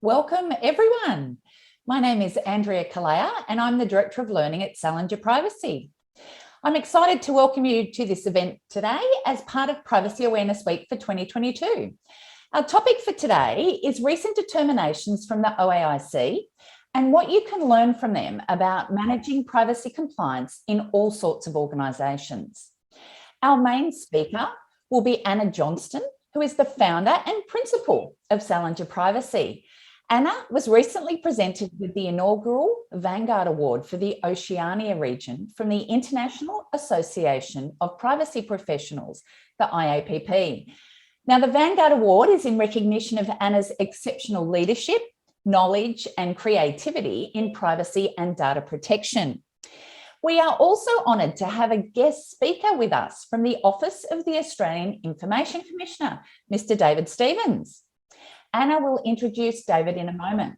Welcome everyone. My name is Andrea Kalea and I'm the Director of Learning at Salinger Privacy. I'm excited to welcome you to this event today as part of Privacy Awareness Week for 2022. Our topic for today is recent determinations from the OAIC and what you can learn from them about managing privacy compliance in all sorts of organisations. Our main speaker will be Anna Johnston, who is the founder and principal of Salinger Privacy. Anna was recently presented with the inaugural Vanguard Award for the Oceania region from the International Association of Privacy Professionals, the IAPP. Now, the Vanguard Award is in recognition of Anna's exceptional leadership, knowledge, and creativity in privacy and data protection. We are also honoured to have a guest speaker with us from the Office of the Australian Information Commissioner, Mr. David Stevens. Anna will introduce David in a moment.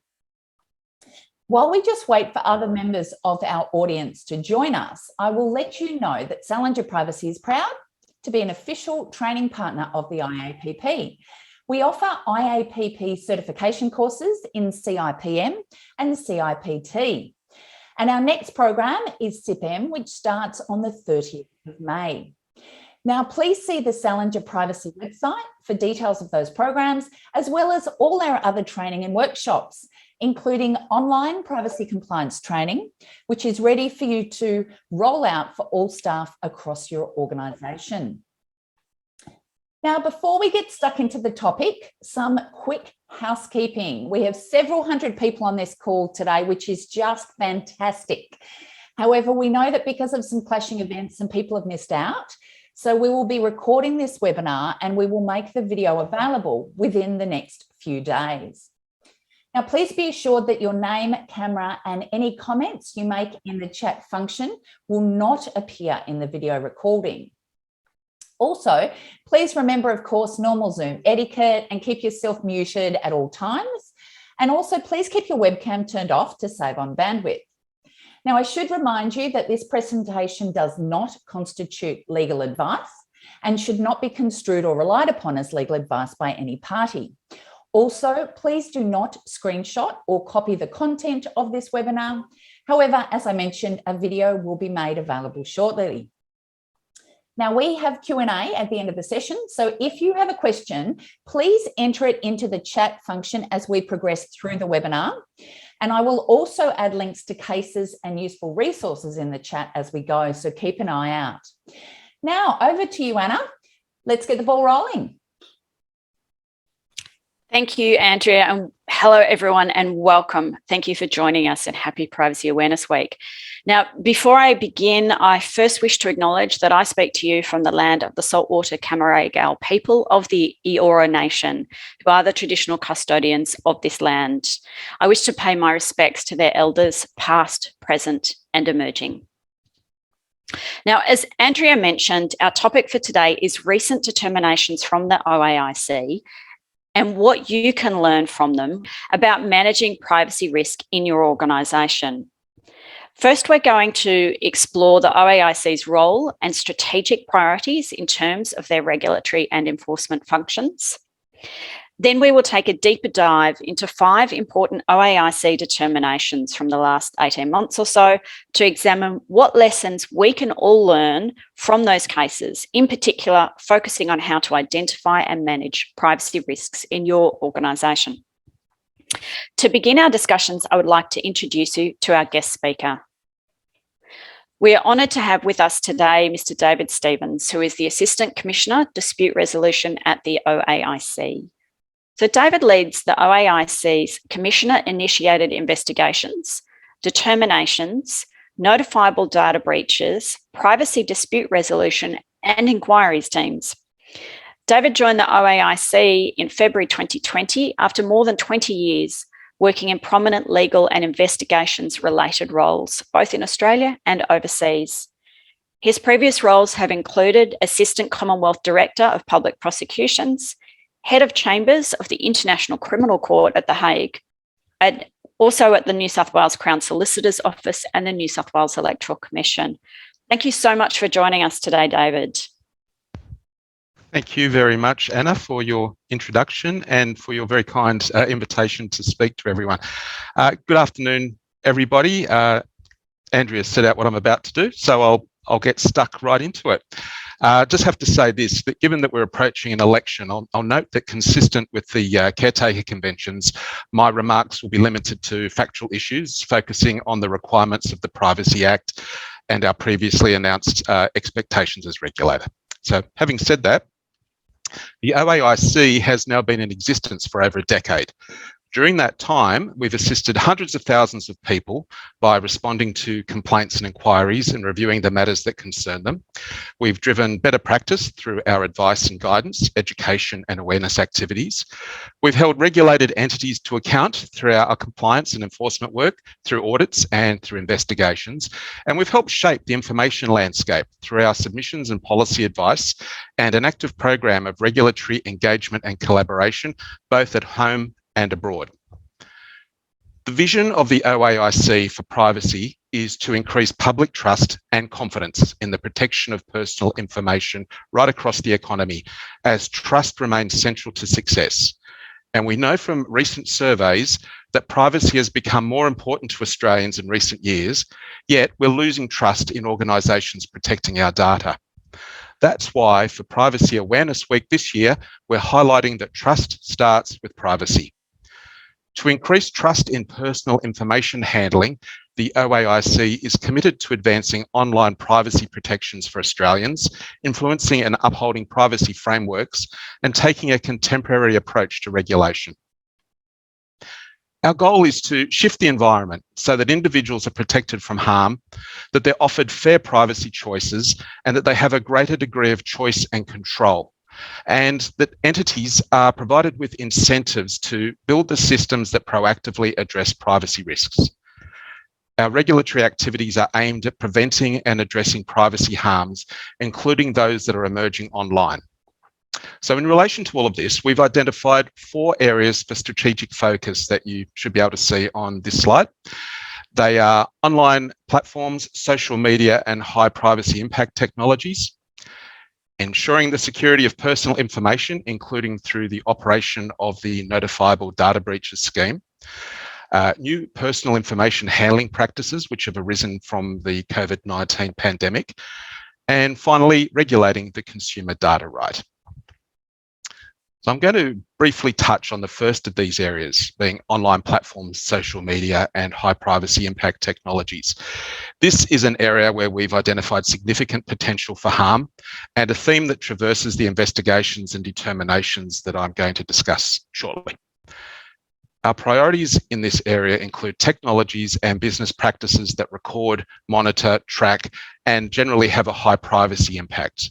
While we just wait for other members of our audience to join us, I will let you know that Salinger Privacy is proud to be an official training partner of the IAPP. We offer IAPP certification courses in CIPM and CIPT. And our next program is CIPM, which starts on the 30th of May. Now, please see the Salinger Privacy website for details of those programs, as well as all our other training and workshops, including online privacy compliance training, which is ready for you to roll out for all staff across your organisation. Now, before we get stuck into the topic, some quick housekeeping. We have several hundred people on this call today, which is just fantastic. However, we know that because of some clashing events, some people have missed out. So we will be recording this webinar and we will make the video available within the next few days. Now, please be assured that your name, camera, and any comments you make in the chat function will not appear in the video recording. Also, please remember, of course, normal Zoom etiquette and keep yourself muted at all times. And also, please keep your webcam turned off to save on bandwidth. Now, I should remind you that this presentation does not constitute legal advice and should not be construed or relied upon as legal advice by any party. Also, please do not screenshot or copy the content of this webinar. However, as I mentioned, a video will be made available shortly. Now, we have Q&A at the end of the session, so if you have a question, please enter it into the chat function as we progress through the webinar. And I will also add links to cases and useful resources in the chat as we go, so keep an eye out. Now, over to you, Anna. Let's get the ball rolling. Thank you, Andrea, and hello everyone and welcome. Thank you for joining us and happy Privacy Awareness Week. Now, before I begin, I first wish to acknowledge that I speak to you from the land of the saltwater Cammeraygal people of the Eora Nation, who are the traditional custodians of this land. I wish to pay my respects to their elders, past, present, and emerging. Now, as Andrea mentioned, our topic for today is recent determinations from the OAIC and what you can learn from them about managing privacy risk in your organisation. First, we're going to explore the OAIC's role and strategic priorities in terms of their regulatory and enforcement functions. Then we will take a deeper dive into 5 important OAIC determinations from the last 18 months or so to examine what lessons we can all learn from those cases, in particular focusing on how to identify and manage privacy risks in your organisation. To begin our discussions, I would like to introduce you to our guest speaker. We are honoured to have with us today Mr. David Stevens, who is the Assistant Commissioner, Dispute Resolution at the OAIC. So David leads the OAIC's Commissioner-initiated investigations, determinations, notifiable data breaches, privacy dispute resolution, and inquiries teams. David joined the OAIC in February 2020 after more than 20 years working in prominent legal and investigations-related roles, both in Australia and overseas. His previous roles have included Assistant Commonwealth Director of Public Prosecutions, Head of Chambers of the International Criminal Court at The Hague, and also at the New South Wales Crown Solicitor's Office and the New South Wales Electoral Commission. Thank you so much for joining us today, David. Thank you very much, Anna, for your introduction and for your very kind invitation to speak to everyone. Good afternoon, everybody. Andrea set out what I'm about to do, so I'll get stuck right into it. Just have to say this, that given that we're approaching an election, I'll note that consistent with the caretaker conventions, my remarks will be limited to factual issues, focusing on the requirements of the Privacy Act and our previously announced expectations as regulator. So having said that, the OAIC has now been in existence for over a decade. During that time, we've assisted hundreds of thousands of people by responding to complaints and inquiries and reviewing the matters that concern them. We've driven better practice through our advice and guidance, education and awareness activities. We've held regulated entities to account through our compliance and enforcement work, through audits and through investigations. And we've helped shape the information landscape through our submissions and policy advice and an active program of regulatory engagement and collaboration, both at home and abroad. The vision of the OAIC for privacy is to increase public trust and confidence in the protection of personal information right across the economy, as trust remains central to success. And we know from recent surveys that privacy has become more important to Australians in recent years, yet we're losing trust in organisations protecting our data. That's why for Privacy Awareness Week this year, we're highlighting that trust starts with privacy. To increase trust in personal information handling, the OAIC is committed to advancing online privacy protections for Australians, influencing and upholding privacy frameworks, and taking a contemporary approach to regulation. Our goal is to shift the environment so that individuals are protected from harm, that they're offered fair privacy choices, and that they have a greater degree of choice and control, and that entities are provided with incentives to build the systems that proactively address privacy risks. Our regulatory activities are aimed at preventing and addressing privacy harms, including those that are emerging online. So in relation to all of this, we've identified 4 areas for strategic focus that you should be able to see on this slide. They are online platforms, social media, and high privacy impact technologies, ensuring the security of personal information, including through the operation of the Notifiable Data Breaches Scheme, new personal information handling practices which have arisen from the COVID-19 pandemic, and finally, regulating the consumer data right. So I'm going to briefly touch on the first of these areas, being online platforms, social media, and high privacy impact technologies. This is an area where we've identified significant potential for harm and a theme that traverses the investigations and determinations that I'm going to discuss shortly. Our priorities in this area include technologies and business practices that record, monitor, track, and generally have a high privacy impact.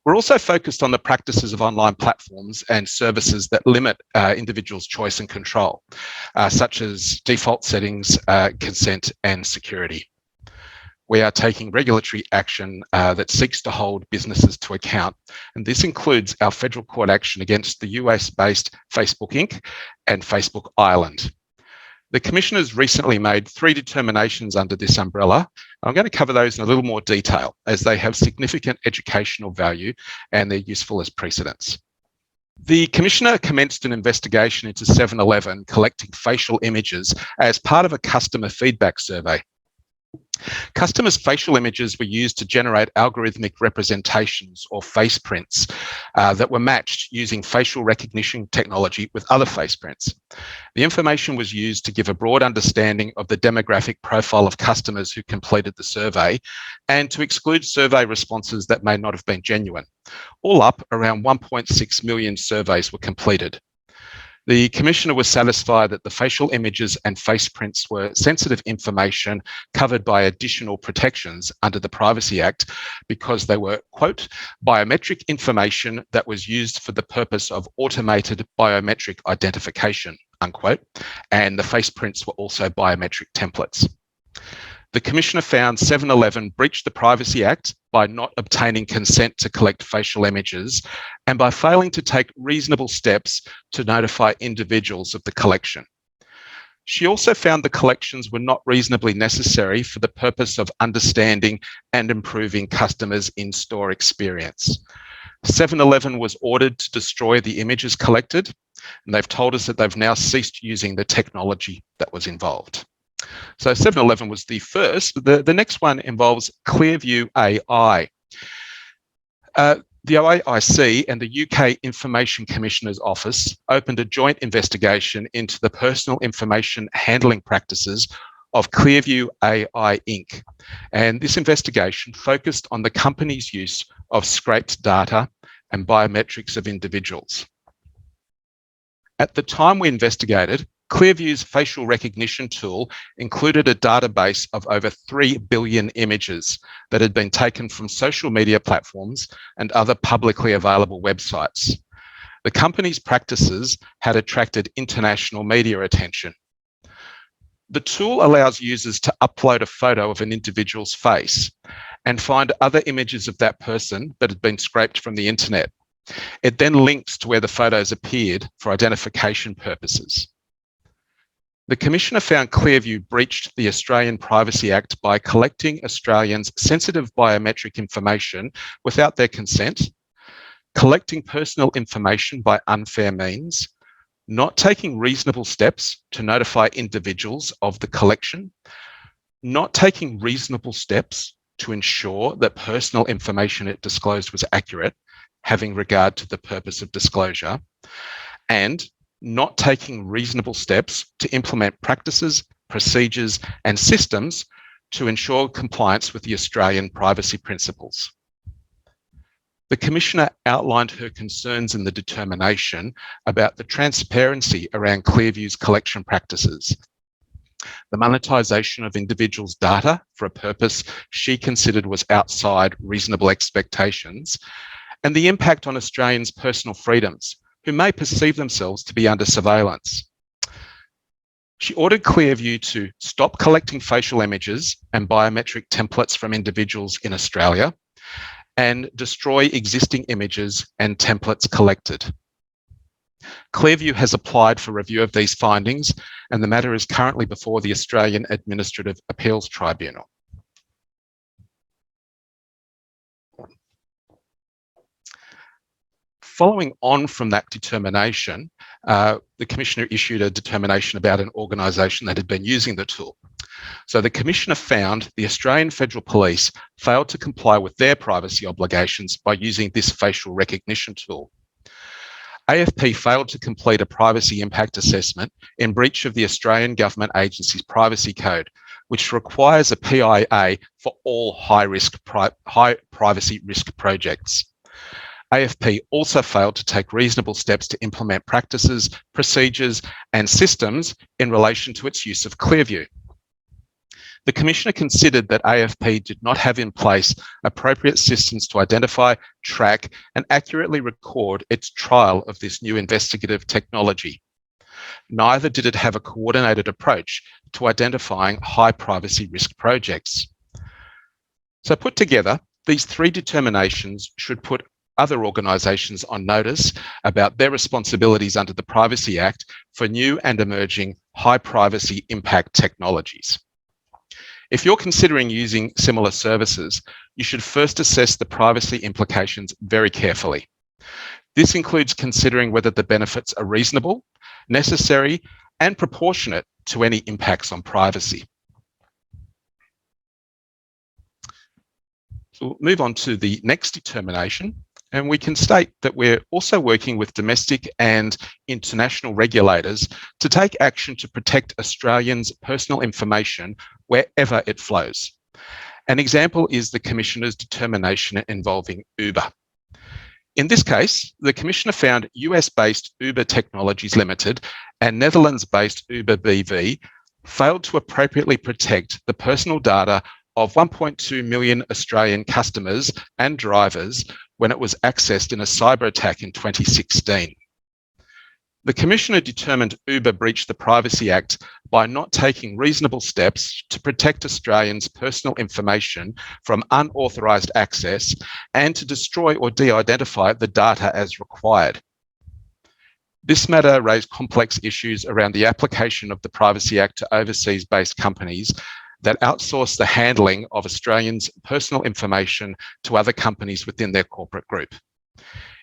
We're also focused on the practices of online platforms and services that limit individuals' choice and control, such as default settings, consent, and security. We are taking regulatory action that seeks to hold businesses to account, and this includes our federal court action against the US-based Facebook Inc. and Facebook Ireland. The Commissioner's recently made 3 determinations under this umbrella. I'm going to cover those in a little more detail as they have significant educational value and they're useful as precedents. The Commissioner commenced an investigation into 7-Eleven collecting facial images as part of a customer feedback survey. Customers' facial images were used to generate algorithmic representations or face prints that were matched using facial recognition technology with other face prints. The information was used to give a broad understanding of the demographic profile of customers who completed the survey and to exclude survey responses that may not have been genuine. All up, around 1.6 million surveys were completed. The Commissioner was satisfied that the facial images and face prints were sensitive information covered by additional protections under the Privacy Act because they were, quote, biometric information that was used for the purpose of automated biometric identification, unquote, and the face prints were also biometric templates. The Commissioner found 7-Eleven breached the Privacy Act by not obtaining consent to collect facial images and by failing to take reasonable steps to notify individuals of the collection. She also found the collections were not reasonably necessary for the purpose of understanding and improving customers' in-store experience. 7-Eleven was ordered to destroy the images collected, and they've told us that they've now ceased using the technology that was involved. So 7-Eleven was the first. The next one involves Clearview AI. The OAIC and the UK Information Commissioner's Office opened a joint investigation into the personal information handling practices of Clearview AI Inc. And this investigation focused on the company's use of scraped data and biometrics of individuals. At the time we investigated, Clearview's facial recognition tool included a database of over 3 billion images that had been taken from social media platforms and other publicly available websites. The company's practices had attracted international media attention. The tool allows users to upload a photo of an individual's face and find other images of that person that had been scraped from the internet. It then links to where the photos appeared for identification purposes. The Commissioner found Clearview breached the Australian Privacy Act by collecting Australians' sensitive biometric information without their consent, collecting personal information by unfair means, not taking reasonable steps to notify individuals of the collection, not taking reasonable steps to ensure that personal information it disclosed was accurate, having regard to the purpose of disclosure, and not taking reasonable steps to implement practices, procedures, and systems to ensure compliance with the Australian privacy principles. The Commissioner outlined her concerns in the determination about the transparency around Clearview's collection practices, the monetisation of individuals' data for a purpose she considered was outside reasonable expectations, and the impact on Australians' personal freedoms, who may perceive themselves to be under surveillance. She ordered Clearview to stop collecting facial images and biometric templates from individuals in Australia and destroy existing images and templates collected. Clearview has applied for review of these findings, and the matter is currently before the Australian Administrative Appeals Tribunal. Following on from that determination, the Commissioner issued a determination about an organisation that had been using the tool. So the Commissioner found the Australian Federal Police failed to comply with their privacy obligations by using this facial recognition tool. AFP failed to complete a privacy impact assessment in breach of the Australian Government Agency's Privacy Code, which requires a PIA for all high privacy risk projects. AFP also failed to take reasonable steps to implement practices, procedures, and systems in relation to its use of Clearview. The Commissioner considered that AFP did not have in place appropriate systems to identify, track, and accurately record its trial of this new investigative technology. Neither did it have a coordinated approach to identifying high privacy risk projects. So put together, these three determinations should put other organisations on notice about their responsibilities under the Privacy Act for new and emerging high privacy impact technologies. If you're considering using similar services, you should first assess the privacy implications very carefully. This includes considering whether the benefits are reasonable, necessary, and proportionate to any impacts on privacy. So we'll move on to the next determination, and we can state that we're also working with domestic and international regulators to take action to protect Australians' personal information wherever it flows. An example is the Commissioner's determination involving Uber. In this case, the Commissioner found US-based Uber Technologies Limited and Netherlands-based Uber BV failed to appropriately protect the personal data of 1.2 million Australian customers and drivers when it was accessed in a cyber attack in 2016. The Commissioner determined Uber breached the Privacy Act by not taking reasonable steps to protect Australians' personal information from unauthorised access and to destroy or de-identify the data as required. This matter raised complex issues around the application of the Privacy Act to overseas-based companies that outsource the handling of Australians' personal information to other companies within their corporate group.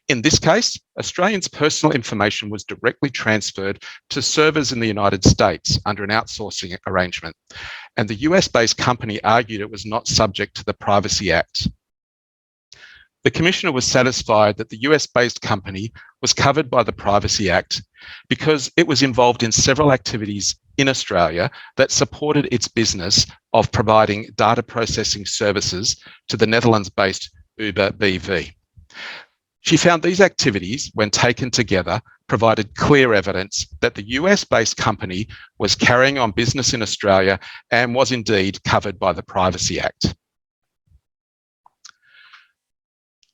In this case, Australians' personal information was directly transferred to servers in the United States under an outsourcing arrangement, and the US-based company argued it was not subject to the Privacy Act. The Commissioner was satisfied that the US-based company was covered by the Privacy Act because it was involved in several activities in Australia that supported its business of providing data processing services to the Netherlands-based Uber BV. She found these activities, when taken together, provided clear evidence that the US-based company was carrying on business in Australia and was indeed covered by the Privacy Act.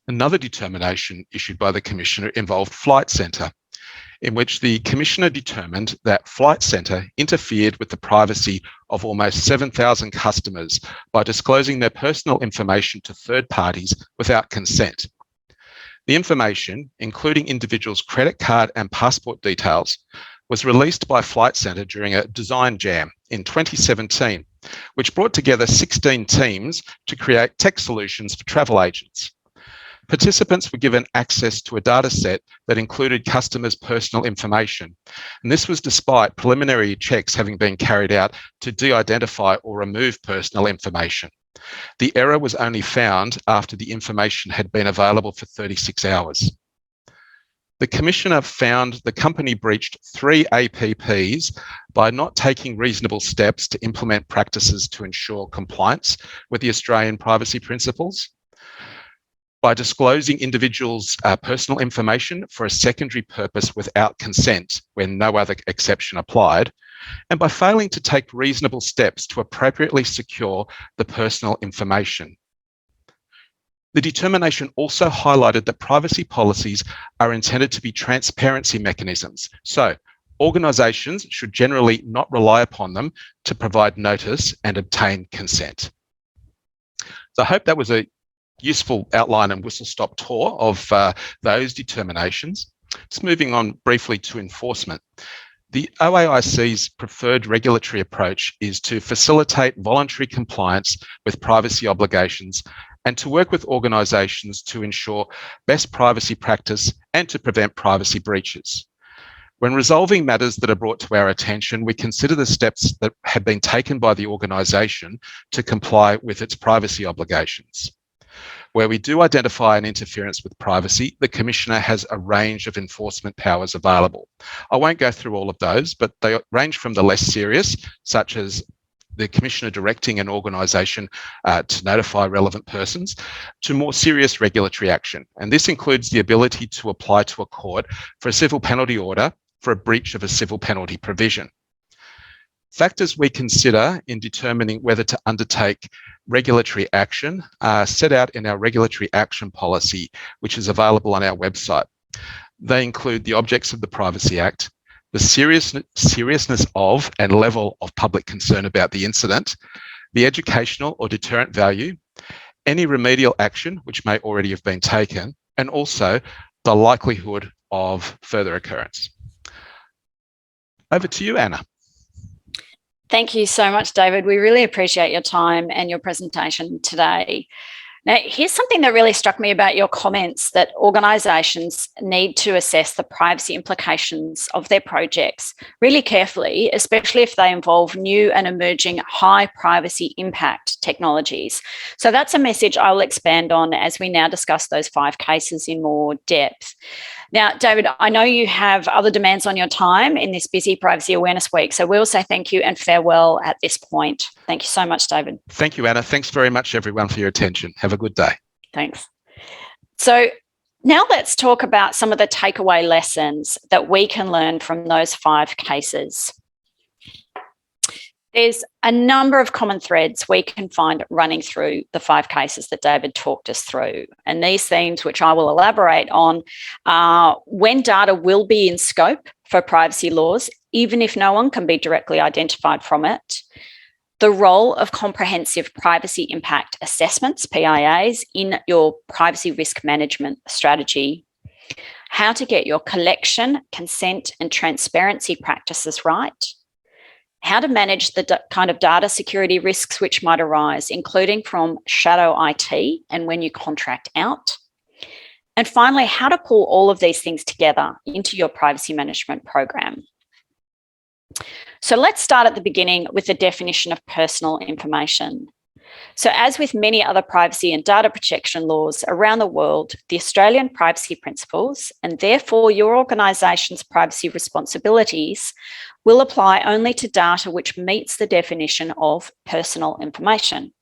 Another determination issued by the Commissioner involved Flight Centre, in which the Commissioner determined that Flight Centre interfered with the privacy of almost 7,000 customers by disclosing their personal information to third parties without consent. The information, including individuals' credit card and passport details, was released by Flight Centre during a design jam in 2017, which brought together 16 teams to create tech solutions for travel agents. Participants were given access to a data set that included customers' personal information, and this was despite preliminary checks having been carried out to de-identify or remove personal information. The error was only found after the information had been available for 36 hours. The Commissioner found the company breached 3 APPs by not taking reasonable steps to implement practices to ensure compliance with the Australian privacy principles, by disclosing individuals' personal information for a secondary purpose without consent when no other exception applied, and by failing to take reasonable steps to appropriately secure the personal information. The determination also highlighted that privacy policies are intended to be transparency mechanisms, so organisations should generally not rely upon them to provide notice and obtain consent. So I hope that was a useful outline and whistle-stop tour of those determinations. Just moving on briefly to enforcement. The OAIC's preferred regulatory approach is to facilitate voluntary compliance with privacy obligations and to work with organisations to ensure best privacy practice and to prevent privacy breaches. When resolving matters that are brought to our attention, we consider the steps that have been taken by the organisation to comply with its privacy obligations. Where we do identify an interference with privacy, the Commissioner has a range of enforcement powers available. I won't go through all of those, but they range from the less serious, such as the Commissioner directing an organisation to notify relevant persons, to more serious regulatory action. And this includes the ability to apply to a court for a civil penalty order for a breach of a civil penalty provision. Factors we consider in determining whether to undertake regulatory action are set out in our regulatory action policy, which is available on our website. They include the objects of the Privacy Act, the seriousness of and level of public concern about the incident, the educational or deterrent value, any remedial action which may already have been taken, and also the likelihood of further occurrence. Over to you, Anna. Thank you so much, David. We really appreciate your time and your presentation today. Now, here's something that really struck me about your comments, that organisations need to assess the privacy implications of their projects really carefully, especially if they involve new and emerging high privacy impact technologies. So that's a message I'll expand on as we now discuss those 5 cases in more depth. Now, David, I know you have other demands on your time in this busy Privacy Awareness Week, so we'll say thank you and farewell at this point. Thank you so much, David. Thank you, Anna. Thanks very much, everyone, for your attention. Have a good day. Thanks. So now let's talk about some of the takeaway lessons that we can learn from those 5 cases. There's a number of common threads we can find running through the 5 cases that David talked us through. And these themes, which I will elaborate on, are when data will be in scope for privacy laws, even if no one can be directly identified from it, the role of comprehensive privacy impact assessments, PIAs, in your privacy risk management strategy, how to get your collection, consent, and transparency practices right, how to manage the kind of data security risks which might arise, including from shadow IT and when you contract out, And finally, how to pull all of these things together into your privacy management program. So let's start at the beginning with the definition of personal information. So as with many other privacy and data protection laws around the world, the Australian privacy principles, and therefore your organisation's privacy responsibilities, will apply only to data which meets the definition of personal information.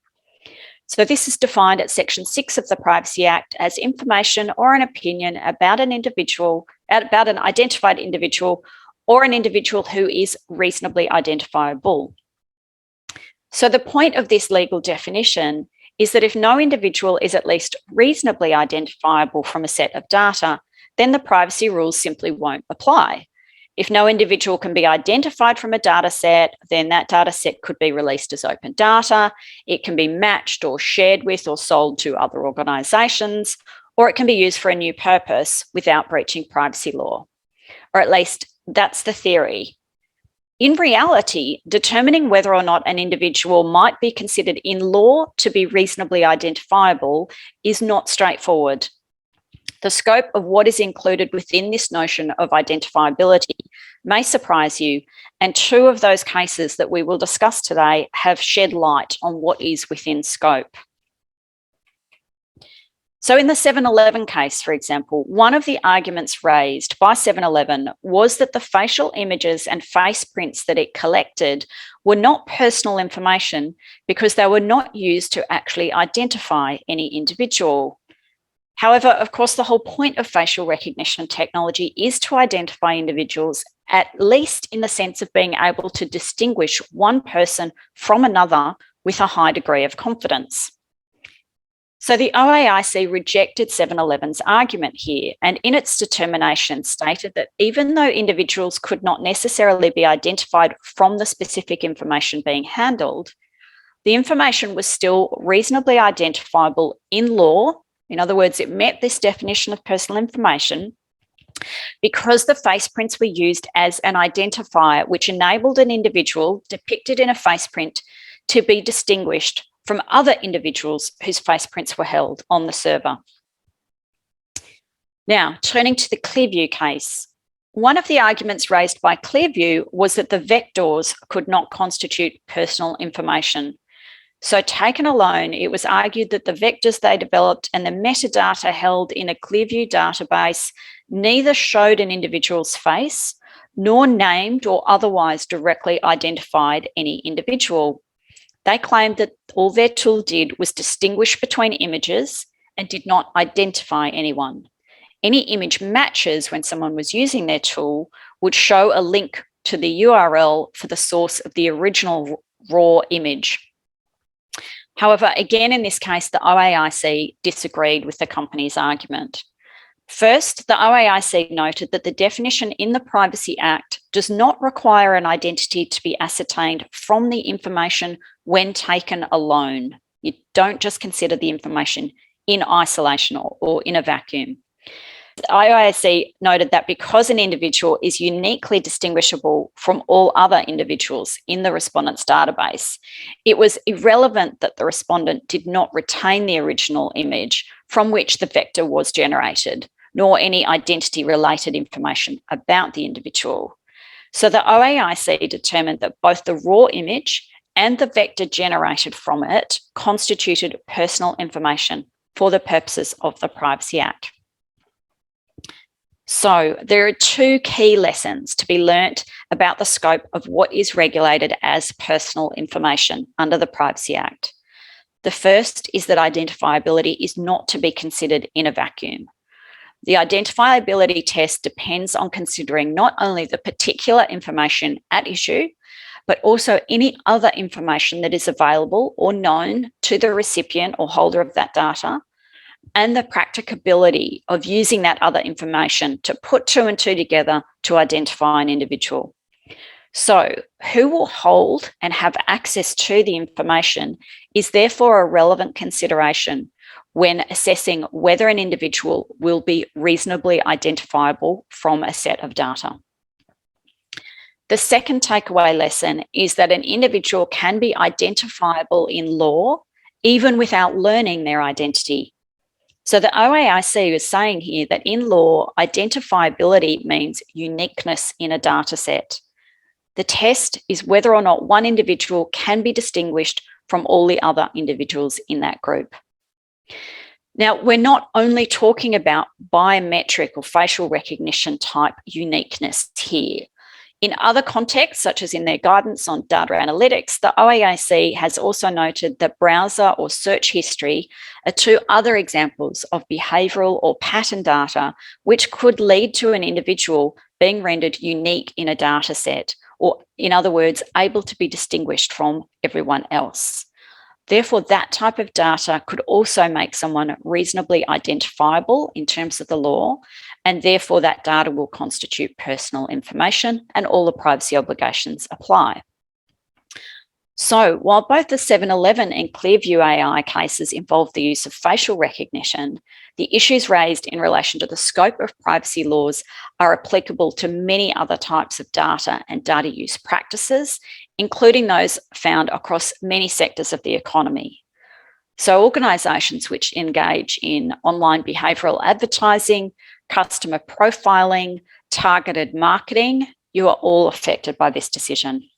So this is defined at Section 6 of the Privacy Act as information or an opinion about an individual, about an identified individual or an individual who is reasonably identifiable. So the point of this legal definition is that if no individual is at least reasonably identifiable from a set of data, then the privacy rules simply won't apply. If no individual can be identified from a data set, then that data set could be released as open data. It can be matched or shared with or sold to other organisations, or it can be used for a new purpose without breaching privacy law. Or at least that's the theory. In reality, determining whether or not an individual might be considered in law to be reasonably identifiable is not straightforward. The scope of what is included within this notion of identifiability may surprise you, and two of those cases that we will discuss today have shed light on what is within scope. So in the 7-Eleven case, for example, one of the arguments raised by 7-Eleven was that the facial images and face prints that it collected were not personal information because they were not used to actually identify any individual. However, of course, the whole point of facial recognition technology is to identify individuals, at least in the sense of being able to distinguish one person from another with a high degree of confidence. So the OAIC rejected 7-Eleven's argument here, and in its determination stated that even though individuals could not necessarily be identified from the specific information being handled, the information was still reasonably identifiable in law. In other words, it met this definition of personal information because the face prints were used as an identifier which enabled an individual depicted in a face print to be distinguished from other individuals whose face prints were held on the server. Now, turning to the Clearview case, one of the arguments raised by Clearview was that the vectors could not constitute personal information. So taken alone, it was argued that the vectors they developed and the metadata held in a Clearview database neither showed an individual's face nor named or otherwise directly identified any individual. They claimed that all their tool did was distinguish between images and did not identify anyone. Any image matches when someone was using their tool would show a link to the URL for the source of the original raw image. However, again, in this case, the OAIC disagreed with the company's argument. First, the OAIC noted that the definition in the Privacy Act does not require an identity to be ascertained from the information when taken alone. You don't just consider the information in isolation or in a vacuum. The OAIC noted that because an individual is uniquely distinguishable from all other individuals in the respondent's database, it was irrelevant that the respondent did not retain the original image from which the vector was generated, nor any identity-related information about the individual. So the OAIC determined that both the raw image and the vector generated from it constituted personal information for the purposes of the Privacy Act. So there are two key lessons to be learnt about the scope of what is regulated as personal information under the Privacy Act. The first is that identifiability is not to be considered in a vacuum. The identifiability test depends on considering not only the particular information at issue, but also any other information that is available or known to the recipient or holder of that data, and the practicability of using that other information to put two and two together to identify an individual. So, who will hold and have access to the information is therefore a relevant consideration when assessing whether an individual will be reasonably identifiable from a set of data. The second takeaway lesson is that an individual can be identifiable in law even without learning their identity. So the OAIC is saying here that in law, identifiability means uniqueness in a data set. The test is whether or not one individual can be distinguished from all the other individuals in that group. Now, we're not only talking about biometric or facial recognition type uniqueness here. In other contexts, such as in their guidance on data analytics, the OAIC has also noted that browser or search history are two other examples of behavioural or pattern data which could lead to an individual being rendered unique in a data set, or in other words, able to be distinguished from everyone else. Therefore, that type of data could also make someone reasonably identifiable in terms of the law, and therefore that data will constitute personal information and all the privacy obligations apply. So while both the 7-Eleven and Clearview AI cases involve the use of facial recognition, the issues raised in relation to the scope of privacy laws are applicable to many other types of data and data use practices, including those found across many sectors of the economy. So organisations which engage in online behavioural advertising, customer profiling, targeted marketing, you are all affected by this decision.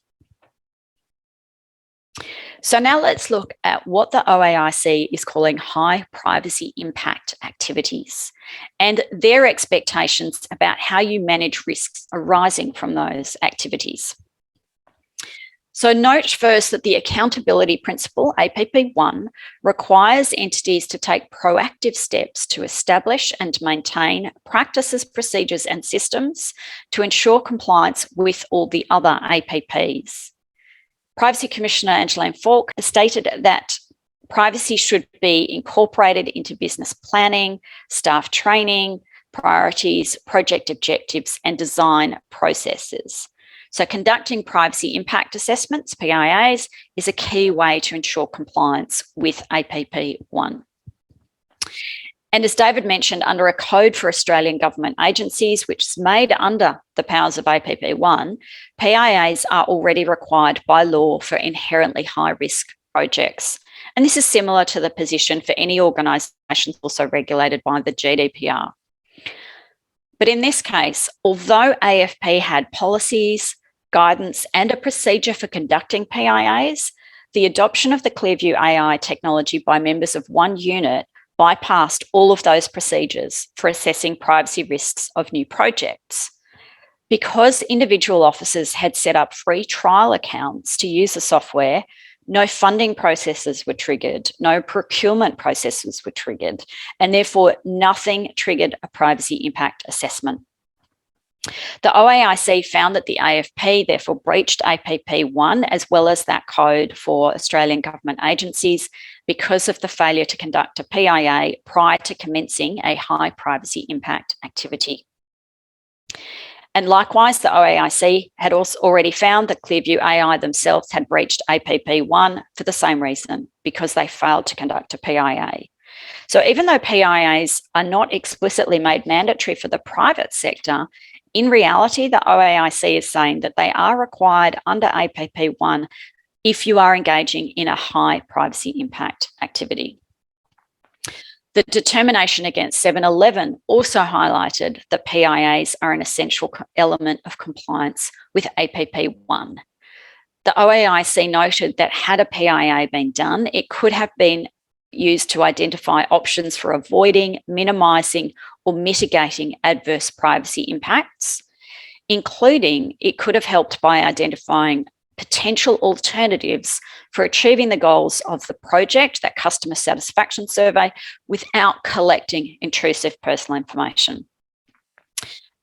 So now let's look at what the OAIC is calling high privacy impact activities and their expectations about how you manage risks arising from those activities. So note first that the accountability principle, APP1, requires entities to take proactive steps to establish and maintain practices, procedures and systems to ensure compliance with all the other APPs. Privacy Commissioner Angeline Falk has stated that privacy should be incorporated into business planning, staff training, priorities, project objectives, and design processes. So conducting privacy impact assessments, PIAs, is a key way to ensure compliance with APP1. And as David mentioned, under a code for Australian government agencies, which is made under the powers of APP1, PIAs are already required by law for inherently high-risk projects. And this is similar to the position for any organisations also regulated by the GDPR. But in this case, although AFP had policies, guidance, and a procedure for conducting PIAs, the adoption of the Clearview AI technology by members of one unit bypassed all of those procedures for assessing privacy risks of new projects. Because individual officers had set up free trial accounts to use the software, no funding processes were triggered, no procurement processes were triggered, and therefore nothing triggered a privacy impact assessment. The OAIC found that the AFP therefore breached APP1 as well as that code for Australian government agencies because of the failure to conduct a PIA prior to commencing a high privacy impact activity. And likewise, the OAIC had also already found that Clearview AI themselves had breached APP1 for the same reason, because they failed to conduct a PIA. So even though PIAs are not explicitly made mandatory for the private sector, in reality, the OAIC is saying that they are required under APP1 if you are engaging in a high privacy impact activity. The determination against 7-Eleven also highlighted that PIAs are an essential element of compliance with APP1. The OAIC noted that had a PIA been done, it could have been used to identify options for avoiding, minimising or mitigating adverse privacy impacts, including it could have helped by identifying potential alternatives for achieving the goals of the project, that customer satisfaction survey, without collecting intrusive personal information.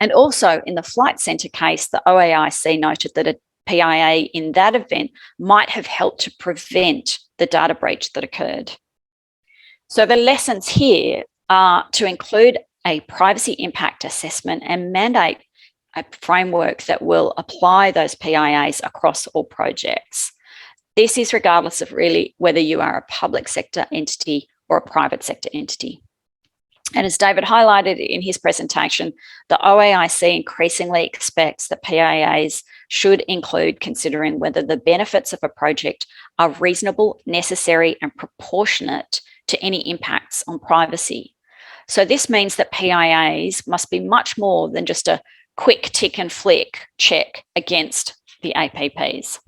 And also in the Flight Centre case, the OAIC noted that a PIA in that event might have helped to prevent the data breach that occurred. So the lessons here are to include a privacy impact assessment and mandate a framework that will apply those PIAs across all projects. This is regardless of really whether you are a public sector entity or a private sector entity. And as David highlighted in his presentation, the OAIC increasingly expects that PIAs should include considering whether the benefits of a project are reasonable, necessary, and proportionate to any impacts on privacy. So this means that PIAs must be much more than just a quick tick and flick check against the APPs.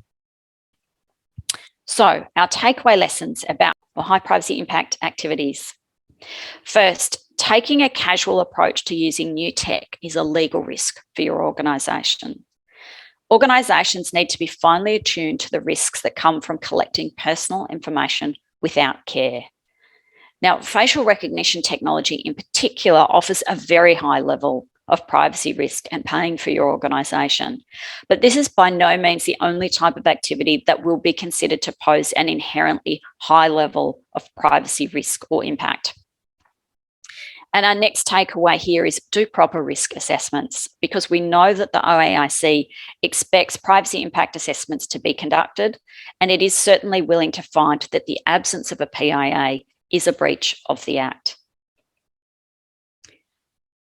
So our takeaway lessons about high privacy impact activities. First, taking a casual approach to using new tech is a legal risk for your organisation. Organisations need to be finely attuned to the risks that come from collecting personal information without care. Now, facial recognition technology in particular offers a very high level of privacy risk and pain for your organisation. But this is by no means the only type of activity that will be considered to pose an inherently high level of privacy risk or impact. And our next takeaway here is do proper risk assessments, because we know that the OAIC expects privacy impact assessments to be conducted, and it is certainly willing to find that the absence of a PIA is a breach of the Act.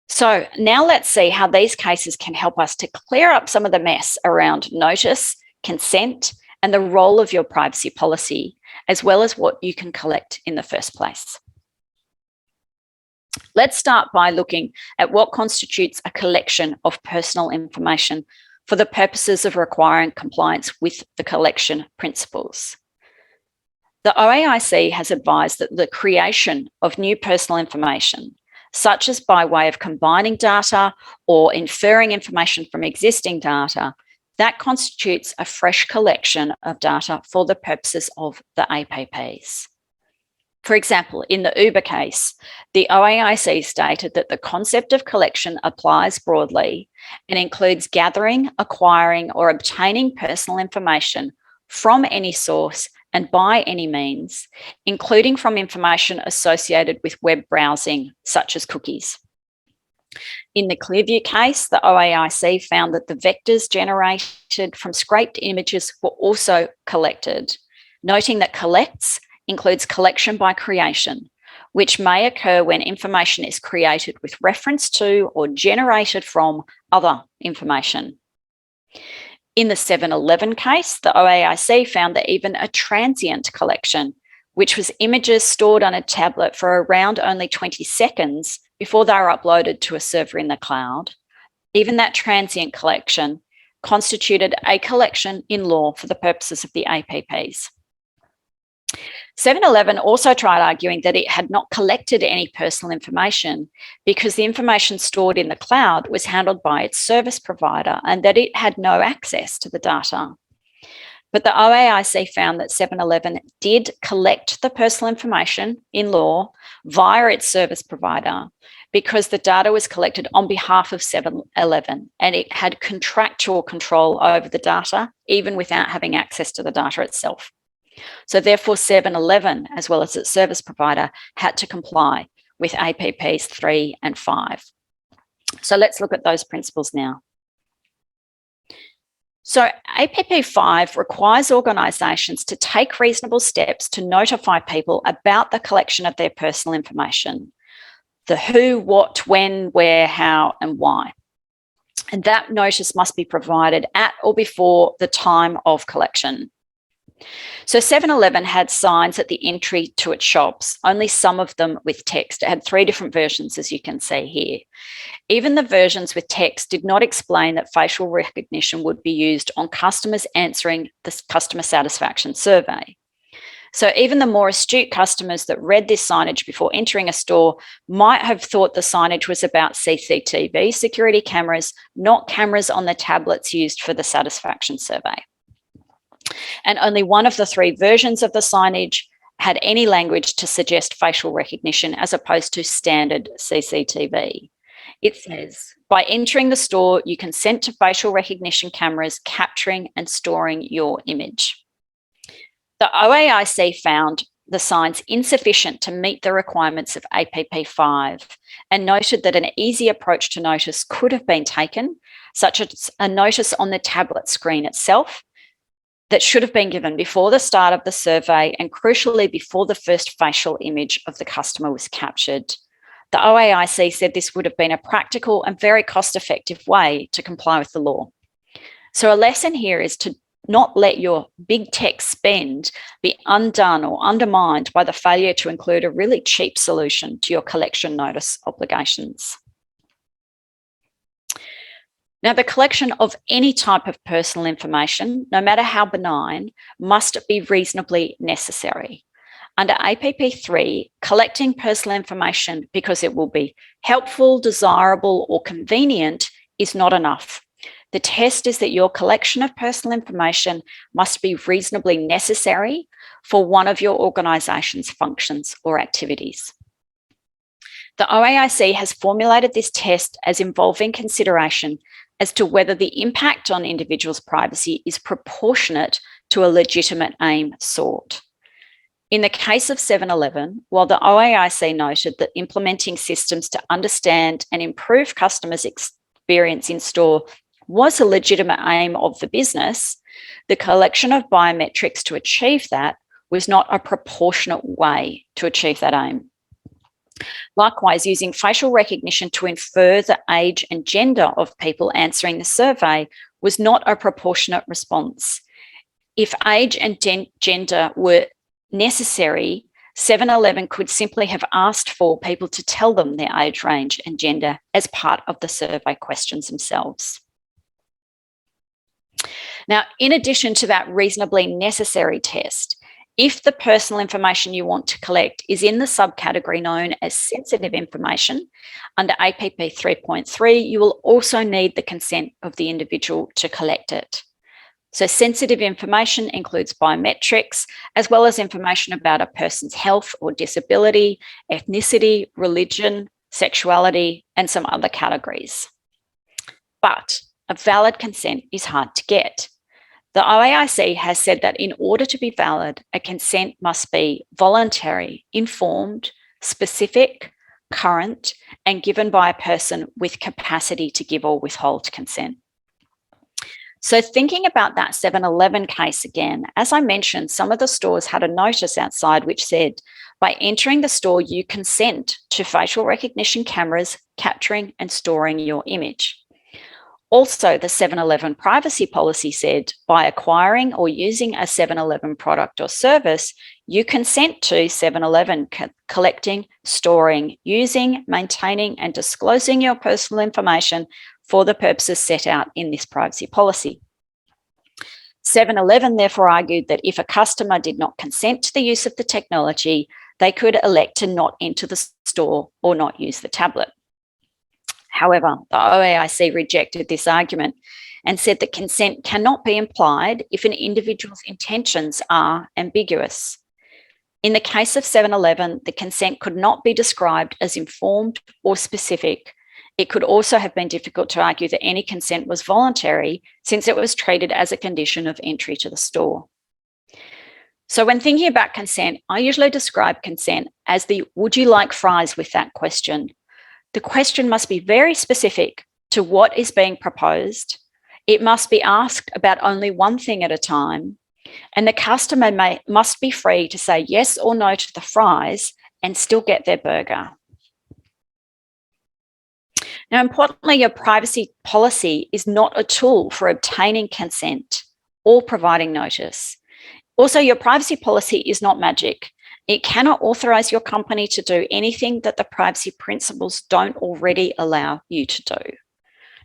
So now let's see how these cases can help us to clear up some of the mess around notice, consent, and the role of your privacy policy, as well as what you can collect in the first place. Let's start by looking at what constitutes a collection of personal information for the purposes of requiring compliance with the collection principles. The OAIC has advised that the creation of new personal information, such as by way of combining data or inferring information from existing data, that constitutes a fresh collection of data for the purposes of the APPs. For example, in the Uber case, the OAIC stated that the concept of collection applies broadly and includes gathering, acquiring, or obtaining personal information from any source and by any means, including from information associated with web browsing, such as cookies. In the Clearview case, the OAIC found that the vectors generated from scraped images were also collected, noting that collects includes collection by creation, which may occur when information is created with reference to or generated from other information. In the 7-Eleven case, the OAIC found that even a transient collection, which was images stored on a tablet for around only 20 seconds before they were uploaded to a server in the cloud, even that transient collection constituted a collection in law for the purposes of the APPs. 7-Eleven also tried arguing that it had not collected any personal information because the information stored in the cloud was handled by its service provider and that it had no access to the data. But the OAIC found that 7-Eleven did collect the personal information in law via its service provider because the data was collected on behalf of 7-Eleven and it had contractual control over the data, even without having access to the data itself. So therefore, 7-Eleven, as well as its service provider, had to comply with APPs 3 and 5. So let's look at those principles now. So APP 5 requires organisations to take reasonable steps to notify people about the collection of their personal information, the who, what, when, where, how, and why. And that notice must be provided at or before the time of collection. So 7-Eleven had signs at the entry to its shops, only some of them with text. It had 3 different versions, as you can see here. Even the versions with text did not explain that facial recognition would be used on customers answering the customer satisfaction survey. So even the more astute customers that read this signage before entering a store might have thought the signage was about CCTV security cameras, not cameras on the tablets used for the satisfaction survey. And only one of the 3 versions of the signage had any language to suggest facial recognition as opposed to standard CCTV. It says, by entering the store, you consent to facial recognition cameras capturing and storing your image. The OAIC found the signs insufficient to meet the requirements of APP 5 and noted that an easy approach to notice could have been taken, such as a notice on the tablet screen itself, that should have been given before the start of the survey and crucially before the first facial image of the customer was captured. The OAIC said this would have been a practical and very cost-effective way to comply with the law. So a lesson here is to not let your big tech spend be undone or undermined by the failure to include a really cheap solution to your collection notice obligations. Now, the collection of any type of personal information, no matter how benign, must be reasonably necessary. Under APP3, collecting personal information because it will be helpful, desirable, or convenient is not enough. The test is that your collection of personal information must be reasonably necessary for one of your organisation's functions or activities. The OAIC has formulated this test as involving consideration as to whether the impact on individuals' privacy is proportionate to a legitimate aim sought. In the case of 7-Eleven, while the OAIC noted that implementing systems to understand and improve customers' experience in store was a legitimate aim of the business, the collection of biometrics to achieve that was not a proportionate way to achieve that aim. Likewise, using facial recognition to infer the age and gender of people answering the survey was not a proportionate response. If age and gender were necessary, 7-Eleven could simply have asked for people to tell them their age range and gender as part of the survey questions themselves. Now, in addition to that reasonably necessary test, if the personal information you want to collect is in the subcategory known as sensitive information, under APP 3.3, you will also need the consent of the individual to collect it. So sensitive information includes biometrics, as well as information about a person's health or disability, ethnicity, religion, sexuality, and some other categories. But a valid consent is hard to get. The OAIC has said that in order to be valid, a consent must be voluntary, informed, specific, current, and given by a person with capacity to give or withhold consent. So thinking about that 7-Eleven case again, as I mentioned, some of the stores had a notice outside which said, by entering the store, you consent to facial recognition cameras capturing and storing your image. Also, the 7-Eleven privacy policy said, by acquiring or using a 7-Eleven product or service, you consent to 7-Eleven collecting, storing, using, maintaining, and disclosing your personal information for the purposes set out in this privacy policy. 7-Eleven therefore argued that if a customer did not consent to the use of the technology, they could elect to not enter the store or not use the tablet. However, the OAIC rejected this argument and said that consent cannot be implied if an individual's intentions are ambiguous. In the case of 7-Eleven, the consent could not be described as informed or specific. It could also have been difficult to argue that any consent was voluntary since it was treated as a condition of entry to the store. So when thinking about consent, I usually describe consent as the "would you like fries" with that question. The question must be very specific to what is being proposed. It must be asked about only one thing at a time, and the customer must be free to say yes or no to the fries and still get their burger. Now, importantly, your privacy policy is not a tool for obtaining consent or providing notice. Also, your privacy policy is not magic. It cannot authorize your company to do anything that the privacy principles don't already allow you to do.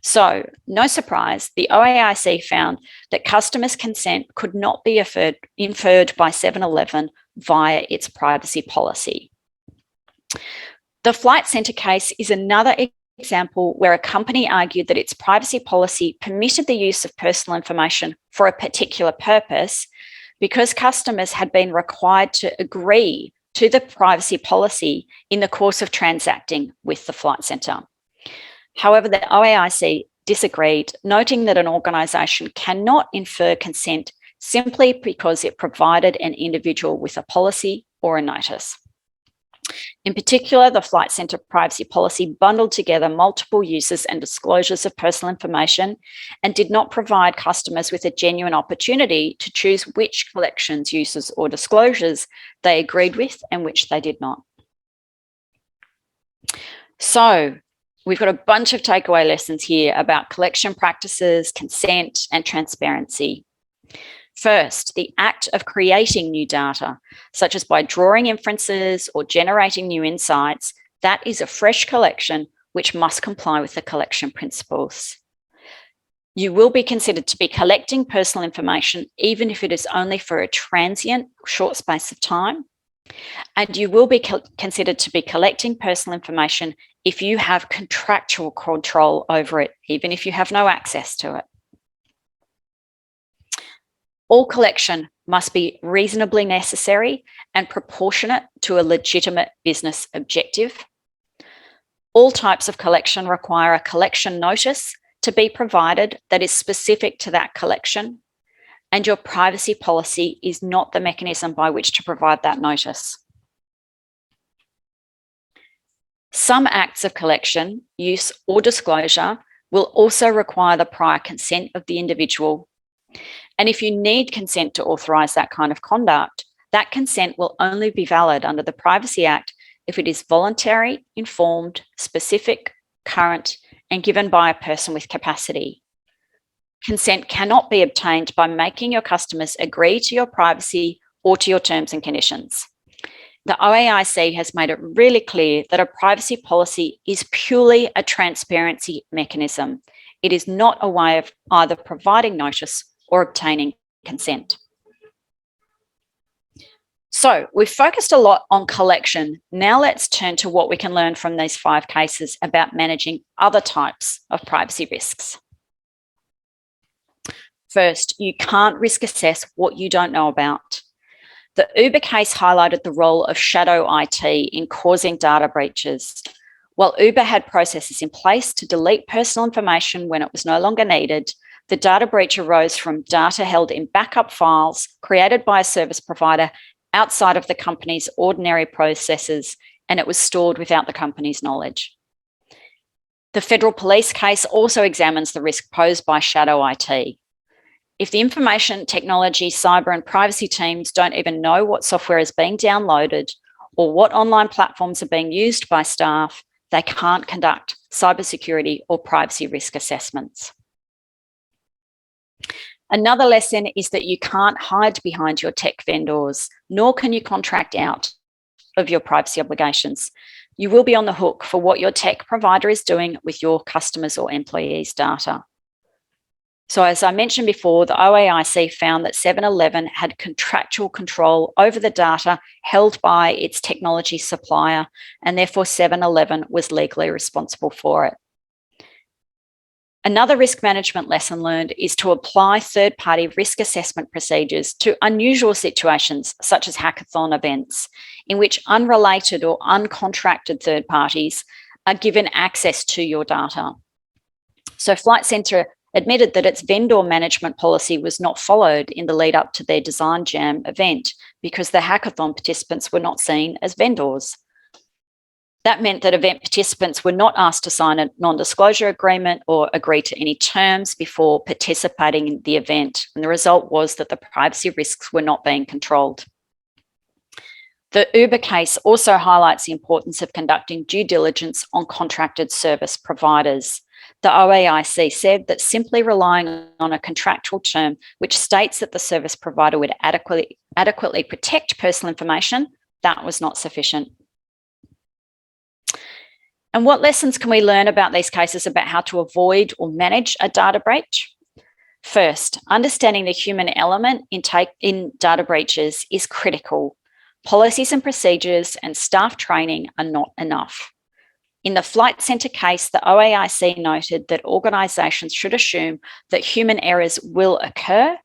So, no surprise, the OAIC found that customers' consent could not be inferred by 7-Eleven via its privacy policy. The Flight Centre case is another example where a company argued that its privacy policy permitted the use of personal information for a particular purpose because customers had been required to agree to the privacy policy in the course of transacting with the Flight Centre. However, the OAIC disagreed, noting that an organisation cannot infer consent simply because it provided an individual with a policy or a notice. In particular, the Flight Centre privacy policy bundled together multiple uses and disclosures of personal information and did not provide customers with a genuine opportunity to choose which collections, uses, or disclosures they agreed with and which they did not. So, we've got a bunch of takeaway lessons here about collection practices, consent, and transparency. First, the act of creating new data, such as by drawing inferences or generating new insights, that is a fresh collection which must comply with the collection principles. You will be considered to be collecting personal information, even if it is only for a transient, short space of time. And you will be considered to be collecting personal information if you have contractual control over it, even if you have no access to it. All collection must be reasonably necessary and proportionate to a legitimate business objective. All types of collection require a collection notice to be provided that is specific to that collection, and your privacy policy is not the mechanism by which to provide that notice. Some acts of collection, use, or disclosure will also require the prior consent of the individual. And if you need consent to authorise that kind of conduct, that consent will only be valid under the Privacy Act if it is voluntary, informed, specific, current, and given by a person with capacity. Consent cannot be obtained by making your customers agree to your privacy or to your terms and conditions. The OAIC has made it really clear that a privacy policy is purely a transparency mechanism. It is not a way of either providing notice or obtaining consent. So we've focused a lot on collection. Now let's turn to what we can learn from these 5 cases about managing other types of privacy risks. First, you can't risk assess what you don't know about. The Uber case highlighted the role of shadow IT in causing data breaches. While Uber had processes in place to delete personal information when it was no longer needed, the data breach arose from data held in backup files created by a service provider outside of the company's ordinary processes, and it was stored without the company's knowledge. The federal police case also examines the risk posed by shadow IT. If the information technology, cyber and privacy teams don't even know what software is being downloaded or what online platforms are being used by staff, they can't conduct cybersecurity or privacy risk assessments. Another lesson is that you can't hide behind your tech vendors, nor can you contract out of your privacy obligations. You will be on the hook for what your tech provider is doing with your customers' or employees' data. So as I mentioned before, the OAIC found that 7-Eleven had contractual control over the data held by its technology supplier, and therefore 7-Eleven was legally responsible for it. Another risk management lesson learned is to apply third-party risk assessment procedures to unusual situations, such as hackathon events, in which unrelated or uncontracted third parties are given access to your data. So Flight Centre admitted that its vendor management policy was not followed in the lead up to their Design Jam event because the hackathon participants were not seen as vendors. That meant that event participants were not asked to sign a non-disclosure agreement or agree to any terms before participating in the event. And the result was that the privacy risks were not being controlled. The Uber case also highlights the importance of conducting due diligence on contracted service providers. The OAIC said that simply relying on a contractual term which states that the service provider would adequately protect personal information, that was not sufficient. And what lessons can we learn about these cases about how to avoid or manage a data breach? First, understanding the human element in data breaches is critical. Policies and procedures and staff training are not enough. In the Flight Centre case, the OAIC noted that organisations should assume that human errors will occur,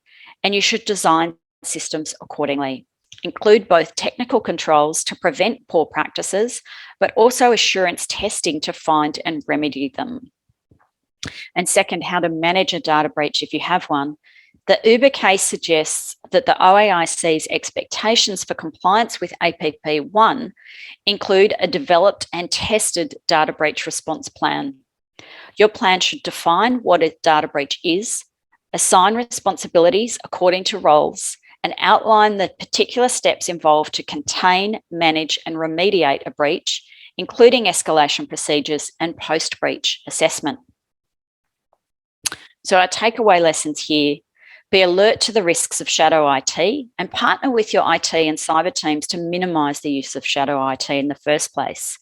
and you should design systems accordingly. Include both technical controls to prevent poor practices, but also assurance testing to find and remedy them. And second, how to manage a data breach if you have one. The Uber case suggests that the OAIC's expectations for compliance with APP1 include a developed and tested data breach response plan. Your plan should define what a data breach is, assign responsibilities according to roles, and outline the particular steps involved to contain, manage, and remediate a breach, including escalation procedures and post-breach assessment. So our takeaway lessons here: Be alert to the risks of shadow IT and partner with your IT and cyber teams to minimise the use of shadow IT in the first place.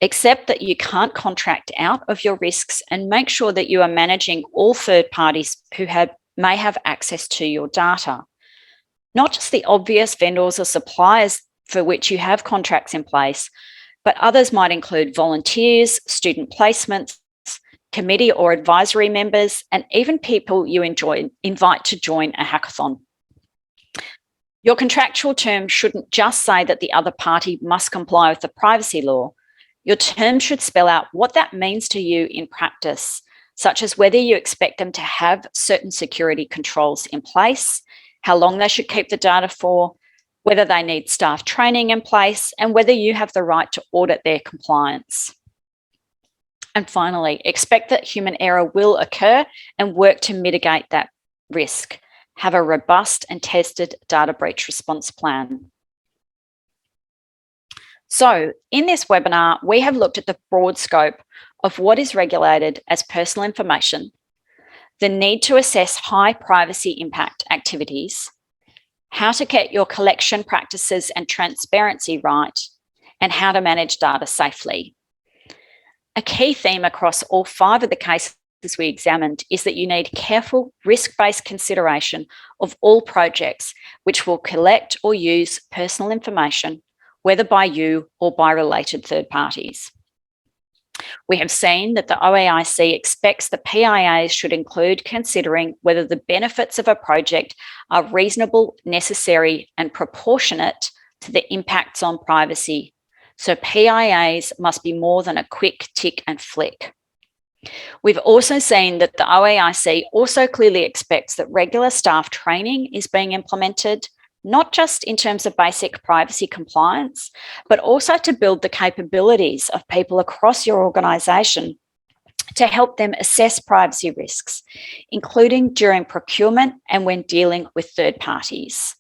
Accept that you can't contract out of your risks and make sure that you are managing all third parties who may have access to your data. Not just the obvious vendors or suppliers for which you have contracts in place, but others might include volunteers, student placements, committee or advisory members, and even people you invite to join a hackathon. Your contractual terms shouldn't just say that the other party must comply with the privacy law. Your terms should spell out what that means to you in practice, such as whether you expect them to have certain security controls in place, how long they should keep the data for, whether they need staff training in place, and whether you have the right to audit their compliance. And finally, expect that human error will occur and work to mitigate that risk. Have a robust and tested data breach response plan. So in this webinar, we have looked at the broad scope of what is regulated as personal information, the need to assess high privacy impact activities, how to get your collection practices and transparency right, and how to manage data safely. A key theme across all 5 of the cases we examined is that you need careful risk-based consideration of all projects which will collect or use personal information, whether by you or by related third parties. We have seen that the OAIC expects the PIAs should include considering whether the benefits of a project are reasonable, necessary, and proportionate to the impacts on privacy. So PIAs must be more than a quick tick and flick. We've also seen that the OAIC also clearly expects that regular staff training is being implemented, not just in terms of basic privacy compliance, but also to build the capabilities of people across your organisation to help them assess privacy risks, including during procurement and when dealing with third parties.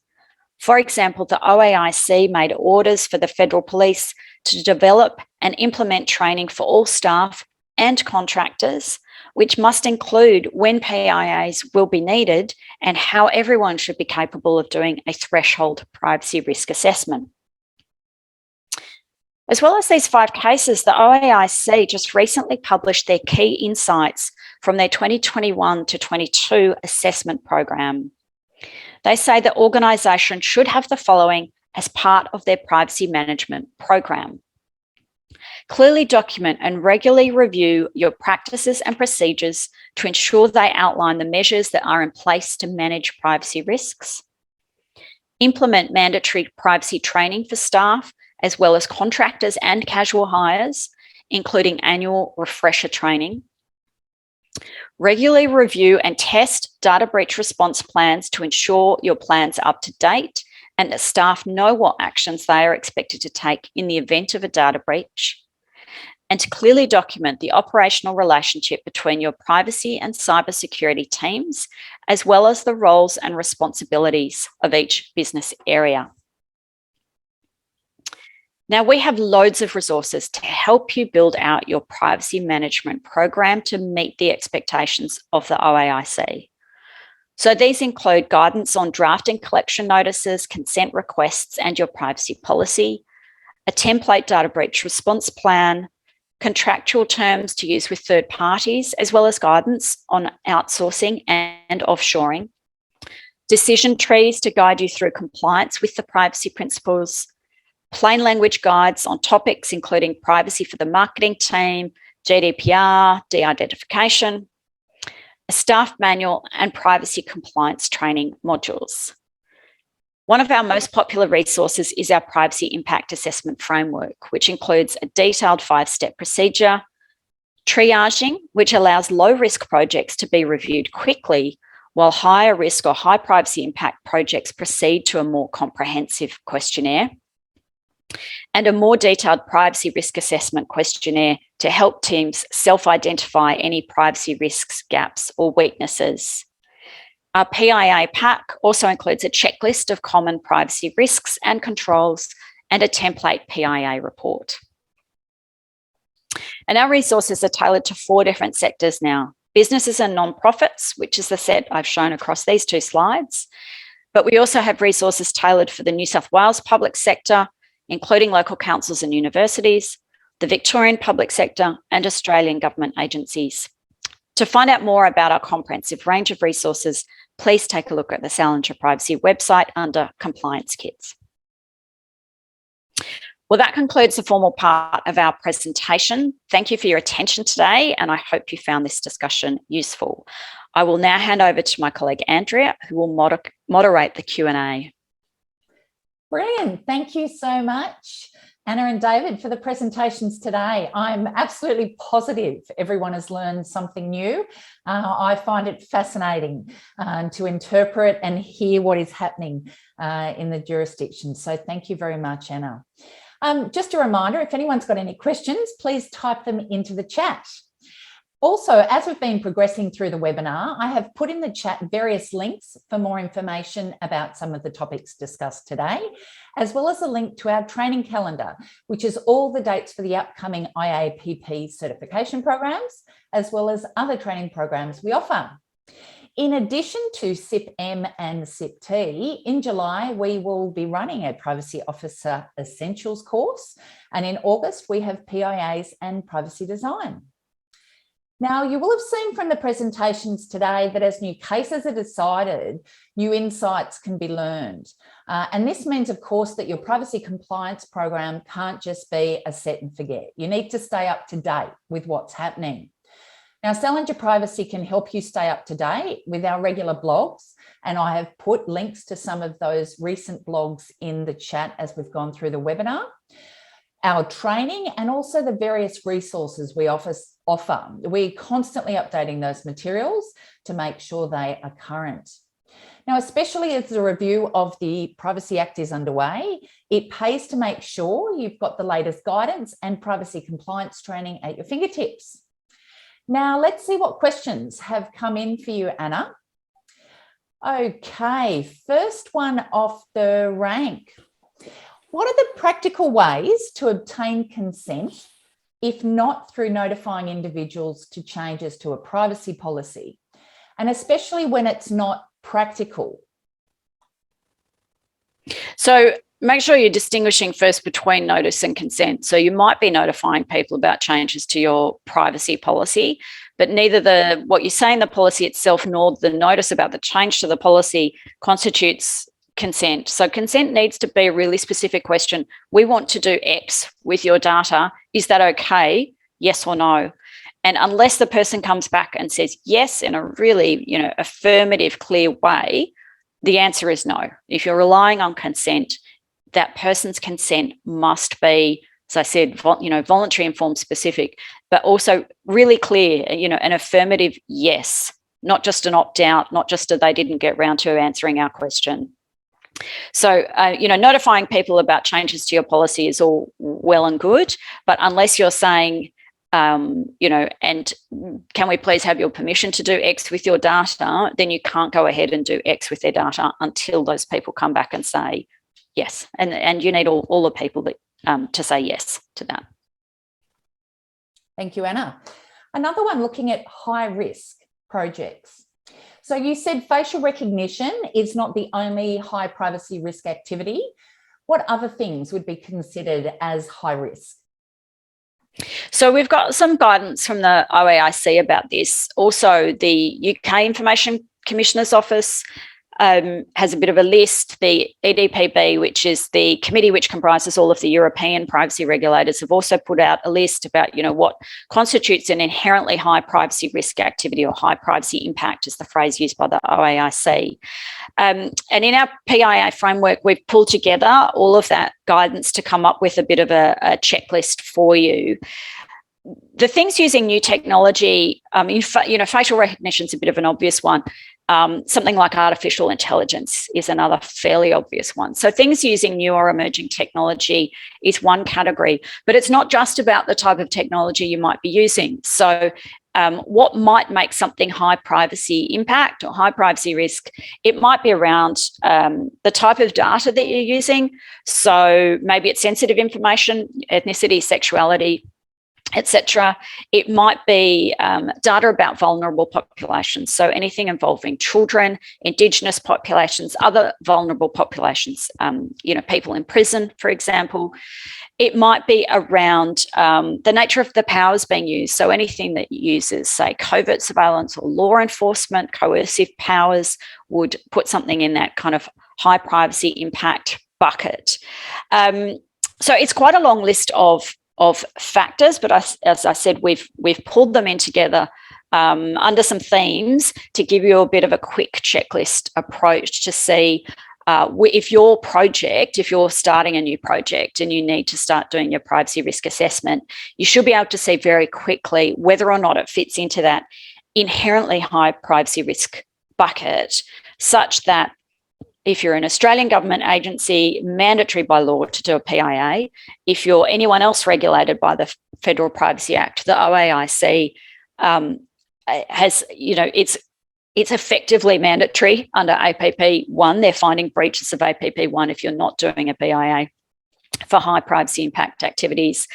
For example, the OAIC made orders for the Federal Police to develop and implement training for all staff and contractors, which must include when PIAs will be needed and how everyone should be capable of doing a threshold privacy risk assessment. As well as these 5 cases, the OAIC just recently published their key insights from their 2021 to 22 assessment program. They say that organisations should have the following as part of their privacy management program. Clearly document and regularly review your practices and procedures to ensure they outline the measures that are in place to manage privacy risks. Implement mandatory privacy training for staff, as well as contractors and casual hires, including annual refresher training. Regularly review and test data breach response plans to ensure your plans are up to date and that staff know what actions they are expected to take in the event of a data breach. And to clearly document the operational relationship between your privacy and cybersecurity teams, as well as the roles and responsibilities of each business area. Now, we have loads of resources to help you build out your privacy management program to meet the expectations of the OAIC. So these include guidance on drafting collection notices, consent requests, and your privacy policy, a template data breach response plan, contractual terms to use with third parties, as well as guidance on outsourcing and offshoring, decision trees to guide you through compliance with the privacy principles, plain language guides on topics including privacy for the marketing team, GDPR, de-identification, a staff manual, and privacy compliance training modules. One of our most popular resources is our Privacy Impact Assessment Framework, which includes a detailed 5-step procedure, triaging, which allows low-risk projects to be reviewed quickly, while higher risk or high privacy impact projects proceed to a more comprehensive questionnaire, and a more detailed privacy risk assessment questionnaire to help teams self-identify any privacy risks, gaps, or weaknesses. Our PIA pack also includes a checklist of common privacy risks and controls and a template PIA report. And our resources are tailored to 4 different sectors now: businesses and non-profits, which is the set I've shown across these two slides. But we also have resources tailored for the New South Wales public sector, including local councils and universities, the Victorian public sector, and Australian government agencies. To find out more about our comprehensive range of resources, please take a look at the Salinger Privacy website under Compliance Kits. Well, that concludes the formal part of our presentation. Thank you for your attention today, and I hope you found this discussion useful. I will now hand over to my colleague Andrea, who will moderate the Q&A. Brilliant. Thank you so much, Anna and David, for the presentations today. I'm absolutely positive everyone has learned something new. I find it fascinating to interpret and hear what is happening in the jurisdiction. So thank you very much, Anna. Just a reminder, if anyone's got any questions, please type them into the chat. Also, as we've been progressing through the webinar, I have put in the chat various links for more information about some of the topics discussed today, as well as a link to our training calendar, which is all the dates for the upcoming IAPP certification programs, as well as other training programs we offer. In addition to SIP-M and SIP-T, in July, we will be running a Privacy Officer Essentials course, and in August, we have PIAs and Privacy Design. Now, you will have seen from the presentations today that as new cases are decided, new insights can be learned. And this means, of course, that your privacy compliance program can't just be a set and forget. You need to stay up to date with what's happening. Now, Salinger Privacy can help you stay up to date with our regular blogs, and I have put links to some of those recent blogs in the chat as we've gone through the webinar. Our training and also the various resources we offer. We're constantly updating those materials to make sure they are current. Now, especially as the review of the Privacy Act is underway, it pays to make sure you've got the latest guidance and privacy compliance training at your fingertips. Now, let's see what questions have come in for you, Anna. Okay, first one off the rank. What are the practical ways to obtain consent, if not through notifying individuals to changes to a privacy policy, and especially when it's not practical? So make sure you're distinguishing first between notice and consent. So you might be notifying people about changes to your privacy policy, but neither what you say in the policy itself nor the notice about the change to the policy constitutes consent. So consent needs to be a really specific question. We want to do X with your data. Is that okay? Yes or no? And unless the person comes back and says yes in a really, affirmative, clear way, the answer is no. If you're relying on consent, that person's consent must be, as I said, voluntary, informed, specific, but also really clear, an affirmative yes, not just an opt-out, not just a they didn't get round to answering our question. So, notifying people about changes to your policy is all well and good, but unless you're saying, and can we please have your permission to do X with your data, then you can't go ahead and do X with their data until those people come back and say yes. And you need all the people that, to say yes to that. Thank you, Anna. Another one looking at high risk projects. So you said facial recognition is not the only high privacy risk activity. What other things would be considered as high risk? So we've got some guidance from the OAIC about this. Also, the UK Information Commissioner's Office has a bit of a list. The EDPB, which is the committee which comprises all of the European privacy regulators, have also put out a list about, what constitutes an inherently high privacy risk activity, or high privacy impact is the phrase used by the OAIC. And in our PIA framework, we've pulled together all of that guidance to come up with a bit of a checklist for you. The things using new technology, facial recognition is a bit of an obvious one. Something like artificial intelligence is another fairly obvious one. So things using new or emerging technology is one category, but it's not just about the type of technology you might be using. So what might make something high privacy impact or high privacy risk? It might be around the type of data that you're using. So maybe it's sensitive information, ethnicity, sexuality. etc. It might be data about vulnerable populations, so anything involving children, Indigenous populations, other vulnerable populations, people in prison, for example. It might be around the nature of the powers being used, so anything that uses, say, covert surveillance or law enforcement, coercive powers would put something in that kind of high privacy impact bucket. So it's quite a long list of factors, but as I said, we've pulled them in together under some themes to give you a bit of a quick checklist approach to see if you're starting a new project and you need to start doing your privacy risk assessment, you should be able to see very quickly whether or not it fits into that inherently high privacy risk bucket, such that if you're an Australian government agency, mandatory by law to do a PIA. If you're anyone else regulated by the Federal Privacy Act, the OAIC has, it's effectively mandatory under APP 1. They're finding breaches of APP 1 if you're not doing a PIA for high privacy impact activities.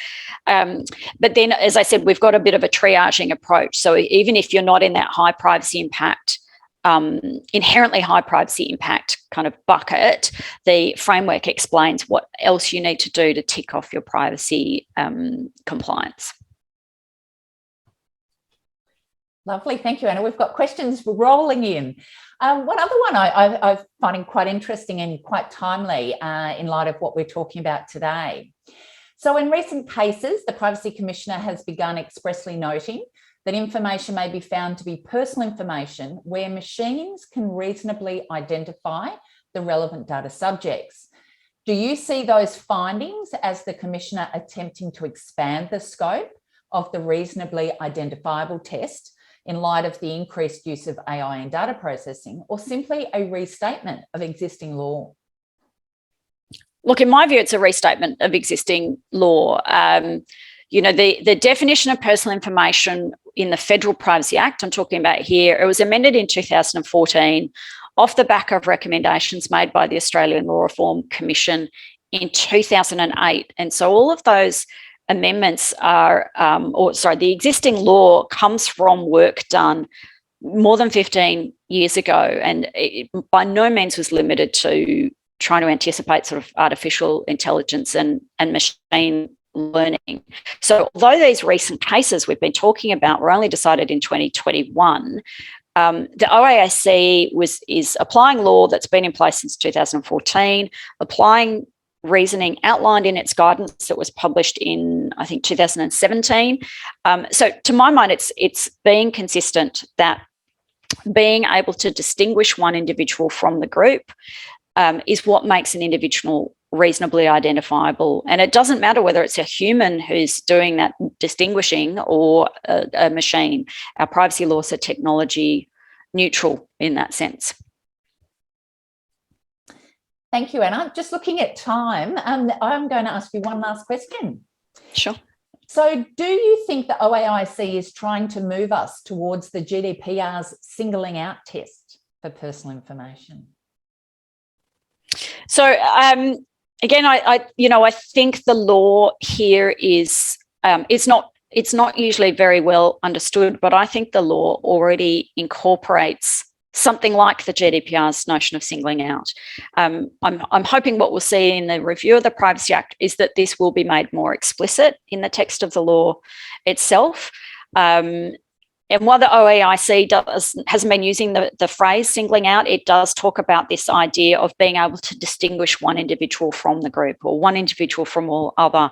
But then, as I said, we've got a bit of a triaging approach. So even if you're not in that high privacy impact, inherently high privacy impact kind of bucket, the framework explains what else you need to do to tick off your privacy compliance. Lovely, thank you, Anna. We've got questions rolling in. One other one I find quite interesting and quite timely in light of what we're talking about today. So in recent cases, the Privacy Commissioner has begun expressly noting that information may be found to be personal information where machines can reasonably identify the relevant data subjects. Do you see those findings as the Commissioner attempting to expand the scope of the reasonably identifiable test in light of the increased use of AI in data processing, or simply a restatement of existing law? Look, in my view, it's a restatement of existing law. The definition of personal information in the Federal Privacy Act, I'm talking about here, it was amended in 2014 off the back of recommendations made by the Australian Law Reform Commission in 2008. And so all of those amendments are, the existing law comes from work done more than 15 years ago, and it by no means was limited to trying to anticipate sort of artificial intelligence and machine learning. So although these recent cases we've been talking about were only decided in 2021, the OAIC is applying law that's been in place since 2014, applying reasoning outlined in its guidance that was published in, I think, 2017. So to my mind, it's being consistent that being able to distinguish one individual from the group is what makes an individual reasonably identifiable. And it doesn't matter whether it's a human who's doing that distinguishing or a machine. Our privacy laws are technology neutral in that sense. Thank you, Anna. Just looking at time, I'm going to ask you one last question. Sure. So do you think the OAIC is trying to move us towards the GDPR's singling out test for personal information? So again, I think the law here is it's not usually very well understood, but I think the law already incorporates something like the GDPR's notion of singling out. I'm hoping what we'll see in the review of the Privacy Act is that this will be made more explicit in the text of the law itself. And while the OAIC hasn't been using the phrase singling out, it does talk about this idea of being able to distinguish one individual from the group or one individual from all other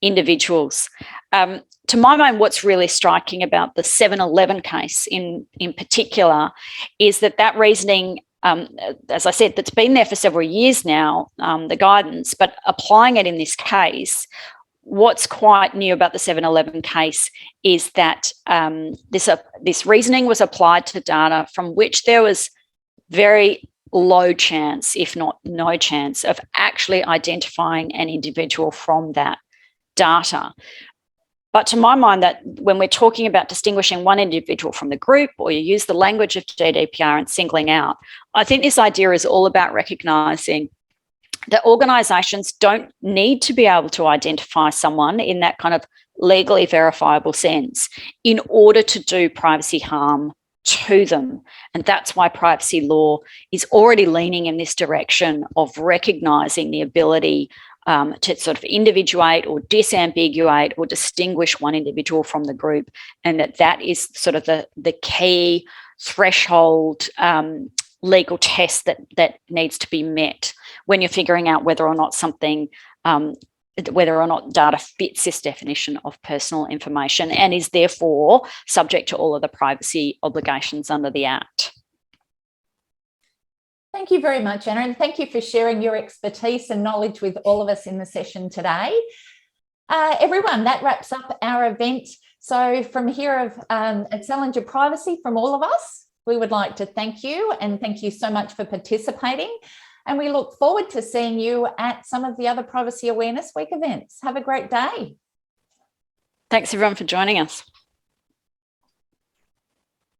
individuals. To my mind, what's really striking about the 7-Eleven case in particular is that reasoning, as I said, that's been there for several years now, the guidance, but applying it in this case, what's quite new about the 7-Eleven case is that this reasoning was applied to data from which there was very low chance, if not no chance, of actually identifying an individual from that data. But to my mind, that when we're talking about distinguishing one individual from the group, or you use the language of GDPR and singling out, I think this idea is all about recognising that organisations don't need to be able to identify someone in that kind of legally verifiable sense in order to do privacy harm to them. And that's why privacy law is already leaning in this direction of recognising the ability to sort of individuate or disambiguate or distinguish one individual from the group, and that is sort of the key threshold legal test that needs to be met when you're figuring out whether or not data fits this definition of personal information and is therefore subject to all of the privacy obligations under the Act. Thank you very much, Anna, and thank you for sharing your expertise and knowledge with all of us in the session today. Everyone, that wraps up our event. So from here at Salinger Privacy, from all of us, we would like to thank you and thank you so much for participating. And we look forward to seeing you at some of the other Privacy Awareness Week events. Have a great day. Thanks everyone for joining us.